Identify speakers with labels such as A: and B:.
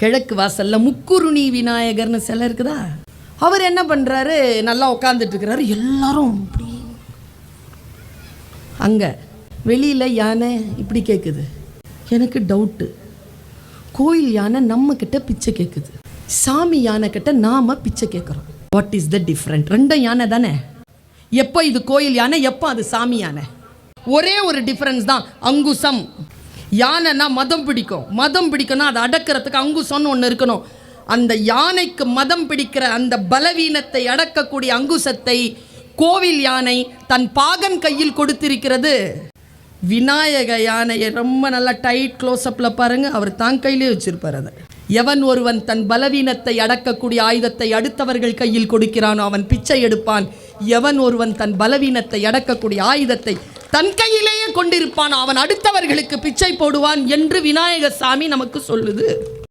A: கிழக்கு வாசல்ல முக்குருணி விநாயகர்னு சிலை இருக்குதா. அவர் என்ன பண்றாரு, நல்லா உட்காந்துட்டு இருக்கிறாரு. எல்லாரும் இப்படி அங்க வெளியில யானை இப்படி கேட்குது. எனக்கு டவுட்டு, கோயில் யானை நம்ம கிட்ட பிச்சை கேட்குது, சாமி யானை கிட்ட நாம பிச்சை கேட்குறோம். What is the different? ரெண்டும் யானை தானே. எப்போ இது கோயில் யானை, எப்போ அது சாமி யானை? ஒரே ஒரு டிஃப்ரென்ஸ் தான், அங்குசம். யானைனா மதம் பிடிக்கும், மதம் பிடிக்கணும், அதை அடக்கிறதுக்கு அங்குசம்னு ஒன்று இருக்கணும். அந்த யானைக்கு மதம் பிடிக்கிற அந்த பலவீனத்தை அடக்கக்கூடிய அங்குசத்தை கோவில் யானை தன் பாகன் கையில் கொடுத்திருக்கிறது. விநாயக யானையை ரொம்ப நல்லா டைட் க்ளோஸ்அப்பில் பாருங்க, அவர் தான் கையிலே வச்சிருப்பார். அதை எவன் ஒருவன் தன் பலவீனத்தை அடக்கக்கூடிய ஆயுதத்தை அடுத்தவர்கள் கையில் கொடுக்கிறானோ அவன் பிச்சை எடுப்பான். எவன் ஒருவன் தன் பலவீனத்தை அடக்கக்கூடிய ஆயுதத்தை தன் கையிலேயே கொண்டிருப்பானோ அவன் அடுத்தவர்களுக்கு பிச்சை போடுவான் என்று விநாயக சாமி நமக்கு சொல்லுது.